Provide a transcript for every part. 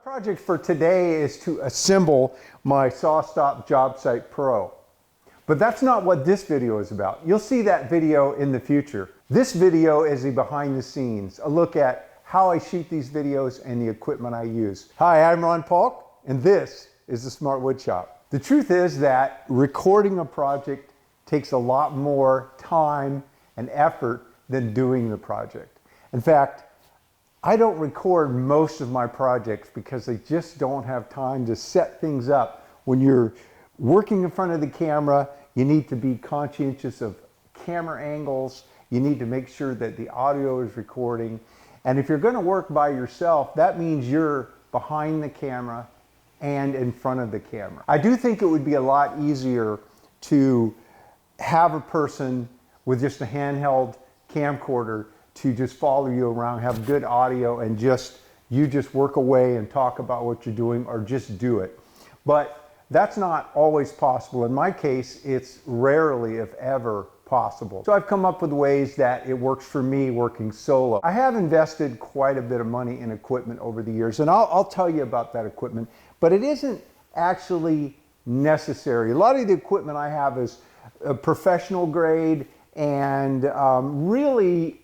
project for today is to assemble my SawStop Job Site Pro. But that's not what this video is about. You'll see that video in the future. This video is a behind the scenes, a look at how I shoot these videos and the equipment I use. Hi, I'm Ron Paulk, and this is the Smart Woodshop. The truth is that recording a project takes a lot more time and effort than doing the project. In fact, I don't record most of my projects because I just don't have time to set things up. When you're working in front of the camera, you need to be conscientious of camera angles. You need to make sure that the audio is recording. And if you're going to work by yourself, that means you're behind the camera and in front of the camera. I do think it would be a lot easier to have a person with just a handheld camcorder to just follow you around, have good audio, and you just work away and talk about what you're doing, or just do it. But that's not always possible. In my case, it's rarely, if ever, possible. So I've come up with ways that it works for me working solo. I have invested quite a bit of money in equipment over the years, and I'll tell you about that equipment, but it isn't actually necessary. A lot of the equipment I have is a professional grade and really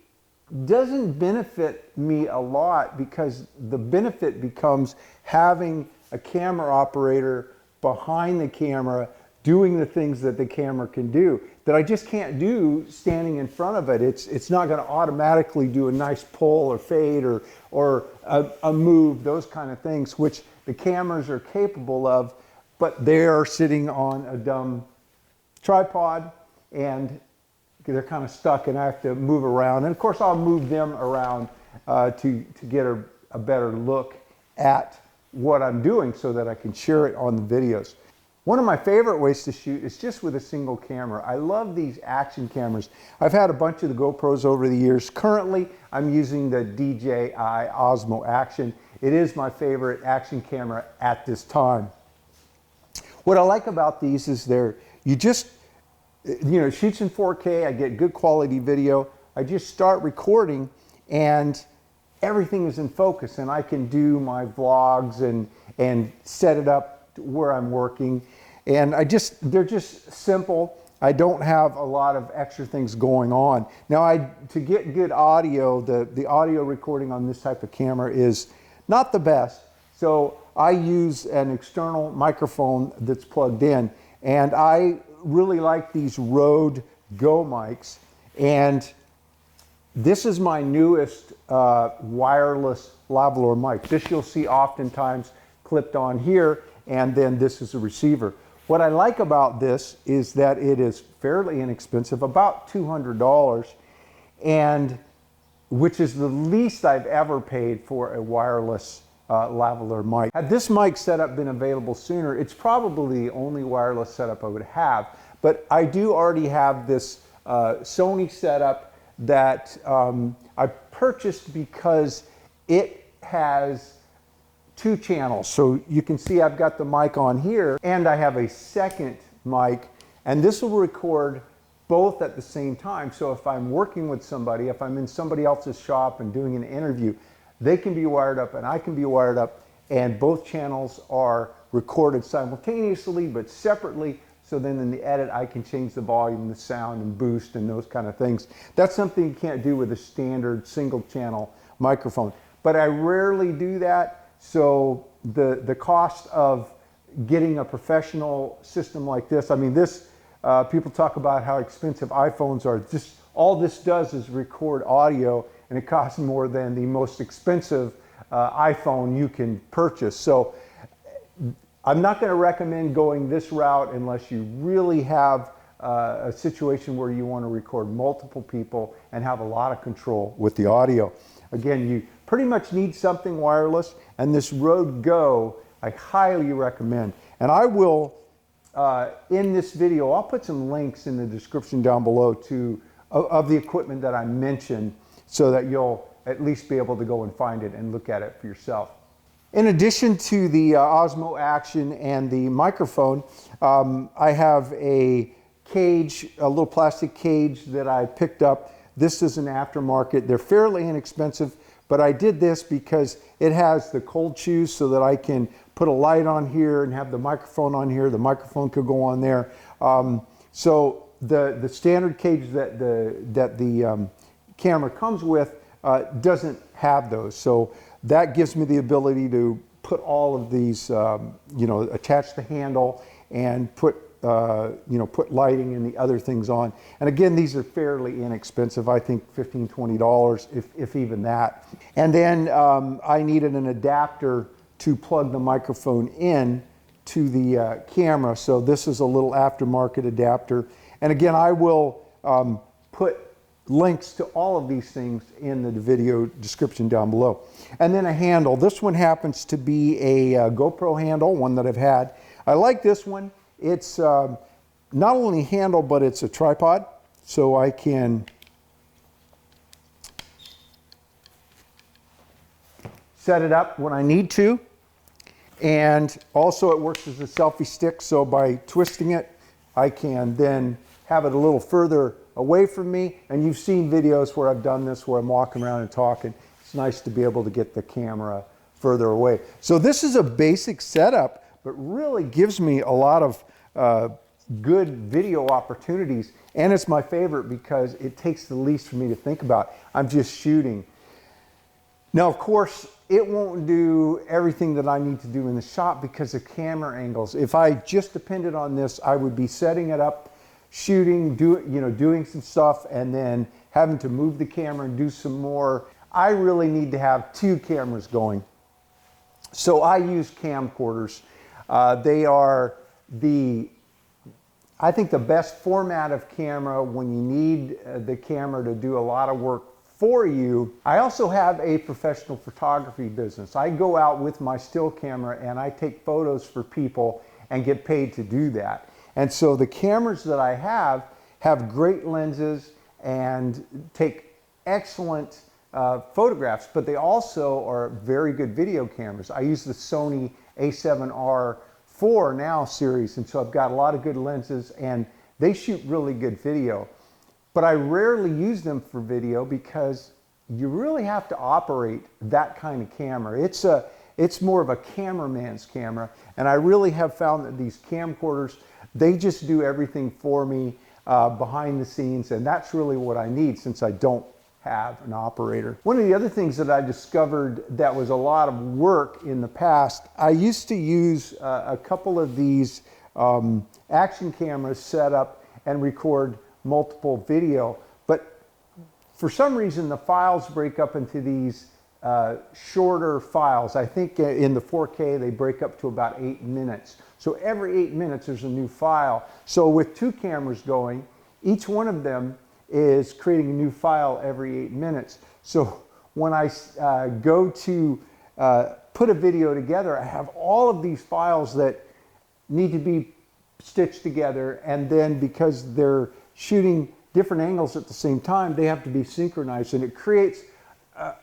doesn't benefit me a lot, because the benefit becomes having a camera operator behind the camera doing the things that the camera can do that I just can't do standing in front of it. It's not going to automatically do a nice pull or fade or a move, those kind of things, which the cameras are capable of, but they are sitting on a dumb tripod and they're kind of stuck, and I have to move around. And of course I'll move them around to get a better look at what I'm doing so that I can share it on the videos. One of my favorite ways to shoot is just with a single camera. I love these action cameras. I've had a bunch of the GoPros over the years. Currently, I'm using the DJI Osmo Action. It is my favorite action camera at this time. What I like about these is it shoots in 4K, I get good quality video. I just start recording and everything is in focus, and I can do my vlogs and set it up where I'm working. And they're just simple. I don't have a lot of extra things going on. Now, to get good audio, the audio recording on this type of camera is not the best. So I use an external microphone that's plugged in, and I really like these Rode Go mics. And this is my newest wireless lavalier mic. This you'll see oftentimes clipped on here, and then this is a receiver. What I like about this is that it is fairly inexpensive, about $200, and which is the least I've ever paid for a wireless lavalier mic. Had this mic setup been available sooner, it's probably the only wireless setup I would have. But I do already have this Sony setup that I purchased because it has 2 channels. So you can see I've got the mic on here, and I have a second mic, and this will record both at the same time. So if I'm working with somebody, if I'm in somebody else's shop and doing an interview, they can be wired up and I can be wired up, and both channels are recorded simultaneously but separately. So then in the edit, I can change the volume, the sound, and boost, and those kind of things. That's something you can't do with a standard single channel microphone. But I rarely do that. So the cost of getting a professional system like this, I mean, people talk about how expensive iPhones are. All this does is record audio, and it costs more than the most expensive iPhone you can purchase. So I'm not going to recommend going this route unless you really have a situation where you want to record multiple people and have a lot of control with the audio. Again, you pretty much need something wireless, and this Rode Go I highly recommend. And I will, in this video, I'll put some links in the description down below of the equipment that I mentioned, so that you'll at least be able to go and find it and look at it for yourself. In addition to the Osmo Action and the microphone, I have a cage, a little plastic cage that I picked up. This is an aftermarket. They're fairly inexpensive, but I did this because it has the cold choose so that I can put a light on here and have the microphone on here. The microphone could go on there. So the standard cage that the camera comes with doesn't have those. So that gives me the ability to put all of these, attach the handle and put lighting and the other things on. And again, these are fairly inexpensive. I think $15, $20, if even that. And then I needed an adapter to plug the microphone in to the camera. So this is a little aftermarket adapter. And again, I will put links to all of these things in the video description down below. And then a handle. This one happens to be a GoPro handle, one that I've had. I like this one. It's not only a handle, but it's a tripod, so I can set it up when I need to. And also it works as a selfie stick, so by twisting it, I can then have it a little further away from me. And you've seen videos where I've done this, where I'm walking around and talking. It's nice to be able to get the camera further away. So this is a basic setup, but really gives me a lot of good video opportunities. And it's my favorite because it takes the least for me to think about. I'm just shooting. Now, of course, it won't do everything that I need to do in the shot because of camera angles. If I just depended on this, I would be setting it up, shooting, doing some stuff, and then having to move the camera and do some more. I really need to have two cameras going. So I use camcorders. They are I think the best format of camera when you need the camera to do a lot of work for you. I also have a professional photography business. I go out with my still camera and I take photos for people and get paid to do that. And so the cameras that I have great lenses and take excellent photographs, but they also are very good video cameras. I use the Sony A7R4 now series, and so I've got a lot of good lenses and they shoot really good video. But I rarely use them for video because you really have to operate that kind of camera. It's more of a cameraman's camera, and I really have found that these camcorders, they just do everything for me behind the scenes, and that's really what I need since I don't have an operator. One of the other things that I discovered that was a lot of work in the past, I used to use a couple of these action cameras set up and record multiple video, but for some reason the files break up into these shorter files. I think in the 4K they break up to about 8 minutes. So every 8 minutes there's a new file. So with two cameras going, each one of them is creating a new file every 8 minutes. So when I go to put a video together, I have all of these files that need to be stitched together, and then because they're shooting different angles at the same time, they have to be synchronized, and it creates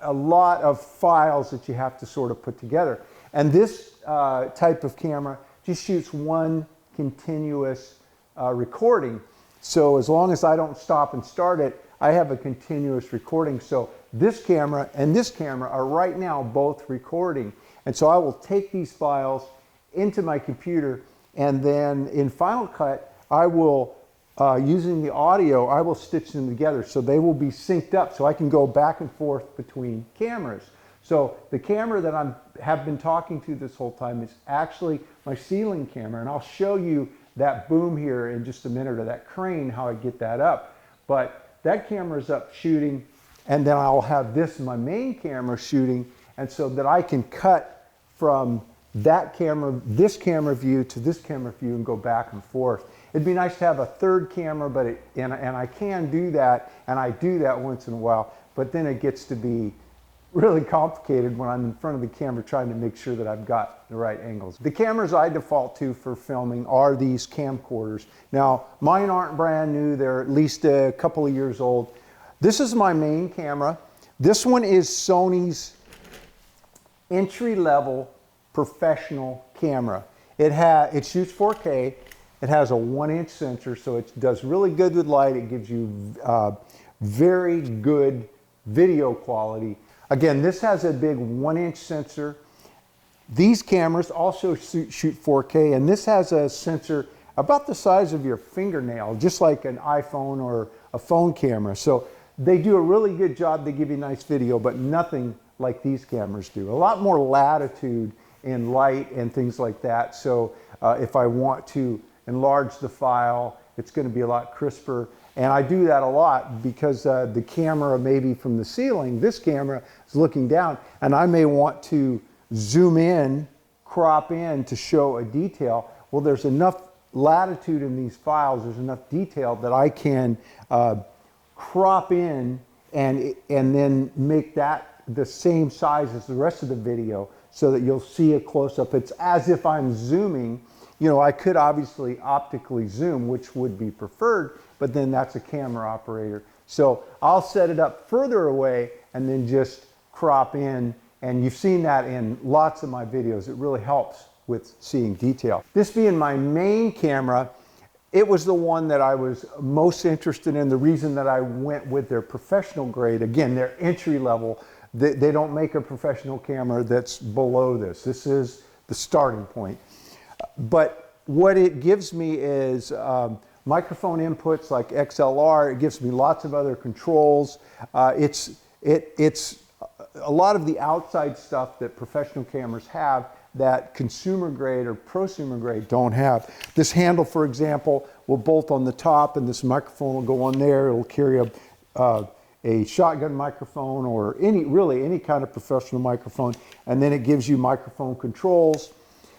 a lot of files that you have to sort of put together. And this type of camera just shoots one continuous recording. So as long as I don't stop and start it, I have a continuous recording. So this camera and this camera are right now both recording. And so I will take these files into my computer, and then in Final Cut, I will, using the audio, I will stitch them together so they will be synced up so I can go back and forth between cameras. So the camera that I have been talking to this whole time is actually my ceiling camera, and I'll show you that boom here in just a minute, or that crane, how I get that up. But that camera is up shooting, and then I'll have this, my main camera, shooting, and so that I can cut from that camera, this camera view to this camera view and go back and forth. It'd be nice to have a third camera, but and I can do that, and I do that once in a while, but then it gets to be really complicated when I'm in front of the camera trying to make sure that I've got the right angles. The cameras I default to for filming are these camcorders. Now, mine aren't brand new, they're at least a couple of years old. This is my main camera. This one is Sony's entry-level professional camera. It shoots 4K. It has a 1-inch sensor, so it does really good with light. It gives you very good video quality. Again, this has a big 1-inch sensor. These cameras also shoot 4K, and this has a sensor about the size of your fingernail, just like an iPhone or a phone camera. So they do a really good job. They give you nice video, but nothing like these cameras do. A lot more latitude in light and things like that. So if I want to enlarge the file, it's going to be a lot crisper. And I do that a lot because the camera maybe from the ceiling, this camera is looking down, and I may want to zoom in, crop in to show a detail. Well, there's enough latitude in these files, there's enough detail that I can crop in and then make that the same size as the rest of the video so that you'll see a close-up. It's as if I'm zooming. You know, I could obviously optically zoom, which would be preferred, but then that's a camera operator. So I'll set it up further away and then just crop in, and you've seen that in lots of my videos. It really helps with seeing detail. This being my main camera, it was the one that I was most interested in. The reason that I went with their professional grade, again, their entry level, they don't make a professional camera that's below this. This is the starting point. But what it gives me is microphone inputs like XLR. It gives me lots of other controls. It's a lot of the outside stuff that professional cameras have that consumer grade or prosumer grade don't have. This handle, for example, will bolt on the top, and this microphone will go on there. It'll carry a shotgun microphone or really any kind of professional microphone, and then it gives you microphone controls.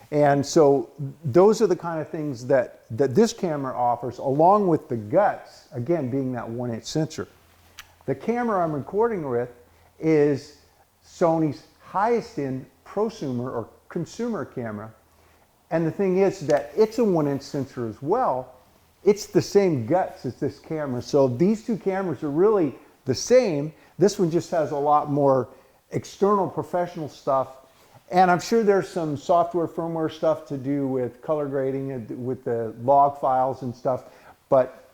And so those are the kind of things that this camera offers, along with the guts, again, being that 1-inch sensor. The camera I'm recording with is Sony's highest-end prosumer or consumer camera. And the thing is that it's a 1-inch sensor as well. It's the same guts as this camera. So these two cameras are really the same. This one just has a lot more external professional stuff. And I'm sure there's some software, firmware stuff to do with color grading, with the log files and stuff, but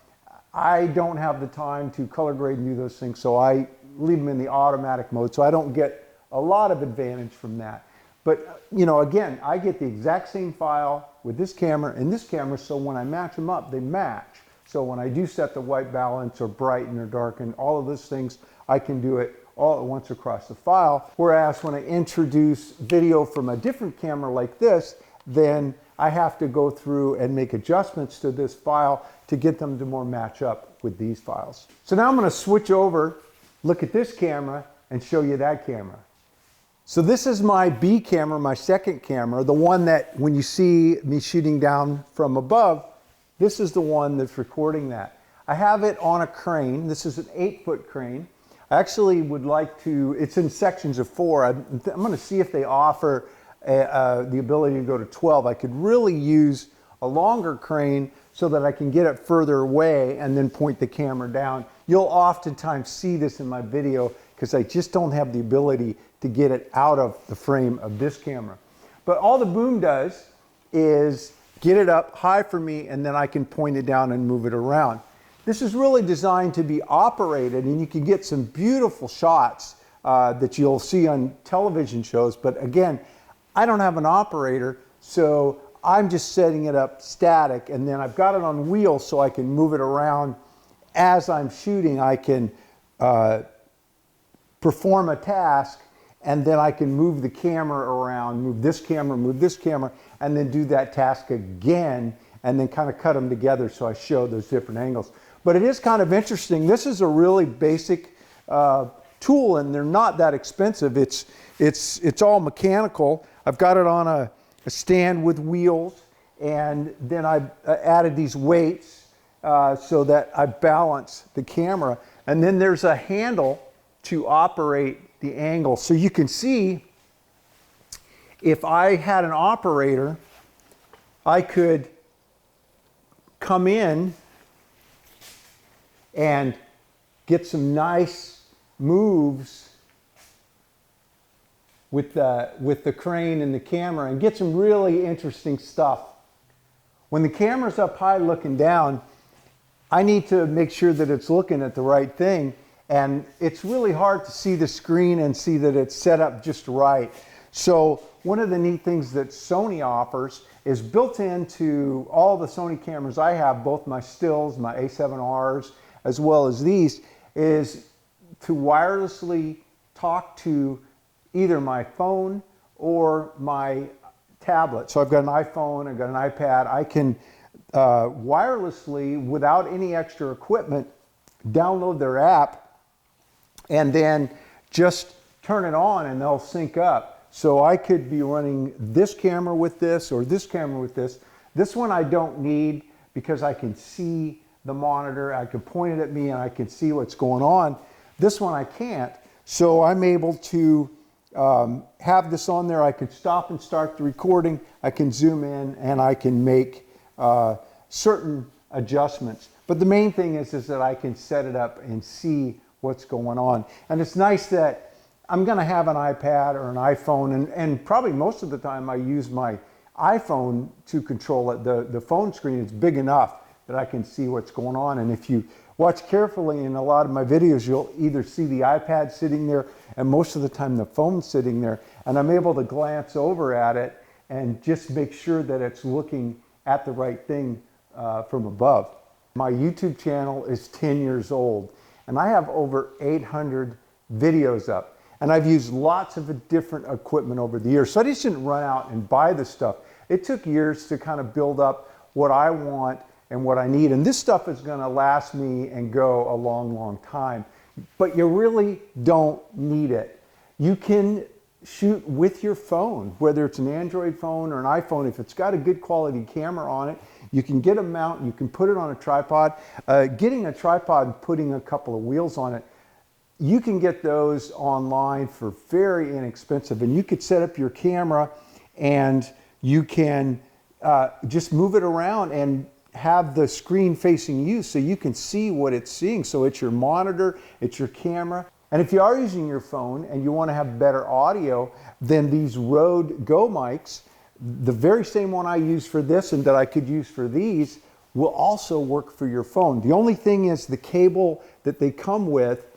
I don't have the time to color grade and do those things, so I leave them in the automatic mode, so I don't get a lot of advantage from that. But, you know, again, I get the exact same file with this camera and this camera, so when I match them up, they match. So when I do set the white balance or brighten or darken, all of those things, I can do it all at once across the file. Whereas when I introduce video from a different camera like this, then I have to go through and make adjustments to this file to get them to more match up with these files. So now I'm going to switch over, look at this camera, and show you that camera. So this is my B camera, my second camera, the one that when you see me shooting down from above, this is the one that's recording that. I have it on a crane. This is an 8-foot crane. I actually would like to, it's in sections of 4. I'm going to see if they offer the ability to go to 12. I could really use a longer crane so that I can get it further away and then point the camera down. You'll oftentimes see this in my video because I just don't have the ability to get it out of the frame of this camera. But all the boom does is get it up high for me, and then I can point it down and move it around. This is really designed to be operated, and you can get some beautiful shots that you'll see on television shows. But again, I don't have an operator, so I'm just setting it up static, and then I've got it on wheels so I can move it around as I'm shooting. I can perform a task, and then I can move the camera around, move this camera, and then do that task again, and then kind of cut them together so I show those different angles. But it is kind of interesting. This is a really basic tool, and they're not that expensive. It's all mechanical. I've got it on a stand with wheels, and then I've added these weights so that I balance the camera. And then there's a handle to operate the angle. So you can see if I had an operator, I could come in and get some nice moves with the crane and the camera and get some really interesting stuff. When the camera's up high looking down, I need to make sure that it's looking at the right thing. And it's really hard to see the screen and see that it's set up just right. So one of the neat things that Sony offers is built into all the Sony cameras I have, both my stills, my A7Rs, as well as these, is to wirelessly talk to either my phone or my tablet. So I've got an iPhone, I've got an iPad. I can wirelessly, without any extra equipment, download their app and then just turn it on and they'll sync up. So I could be running this camera with this or this camera with this. This one I don't need because I can see the monitor, I can point it at me and I can see what's going on. This one I can't. So I'm able to have this on there. I can stop and start the recording. I can zoom in and I can make certain adjustments. But the main thing is that I can set it up and see what's going on. And it's nice that I'm going to have an iPad or an iPhone, and probably most of the time I use my iPhone to control it. The phone screen is big enough that I can see what's going on. And if you watch carefully in a lot of my videos, you'll either see the iPad sitting there and most of the time the phone sitting there. And I'm able to glance over at it and just make sure that it's looking at the right thing from above. My YouTube channel is 10 years old and I have over 800 videos up. And I've used lots of different equipment over the years. So I just didn't run out and buy the stuff. It took years to kind of build up what I want and what I need. And this stuff is going to last me and go a long, long time. But you really don't need it. You can shoot with your phone, whether it's an Android phone or an iPhone. If it's got a good quality camera on it, you can get a mount, you can put it on a tripod. Getting a tripod and putting a couple of wheels on it, you can get those online for very inexpensive, and you could set up your camera and you can just move it around and have the screen facing you so you can see what it's seeing. So it's your monitor, it's your camera. And if you are using your phone and you want to have better audio, then these Rode Go mics, the very same one I use for this and that I could use for these, will also work for your phone. The only thing is the cable that they come with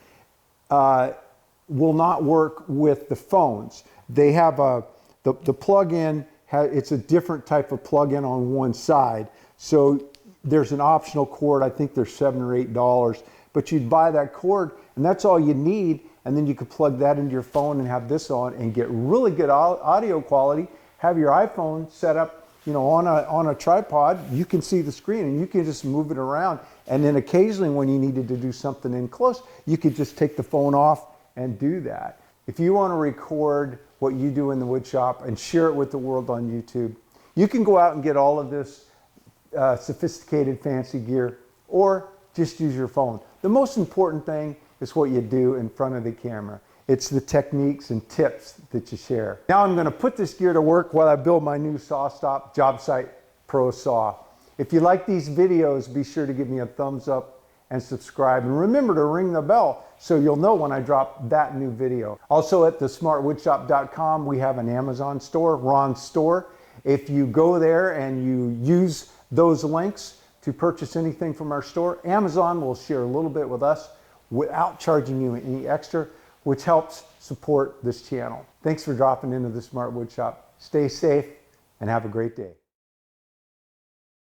will not work with the phones. They have the plug-in, it's a different type of plug-in on one side. So there's an optional cord, I think they're $7 or $8, but you'd buy that cord and that's all you need, and then you could plug that into your phone and have this on and get really good audio quality. Have your iPhone set up, you know, on a tripod. You can see the screen and you can just move it around. And then occasionally when you needed to do something in close, you could just take the phone off and do that. If you want to record what you do in the wood shop and share it with the world on YouTube, you can go out and get all of this sophisticated fancy gear or just use your phone. The most important thing is what you do in front of the camera. It's the techniques and tips that you share. Now I'm going to put this gear to work while I build my new SawStop Job Site Pro Saw. If you like these videos, be sure to give me a thumbs up and subscribe. And remember to ring the bell so you'll know when I drop that new video. Also at thesmartwoodshop.com, we have an Amazon store, Ron's store. If you go there and you use those links to purchase anything from our store, Amazon will share a little bit with us without charging you any extra, which helps support this channel. Thanks for dropping into the Smart Wood Shop. Stay safe and have a great day.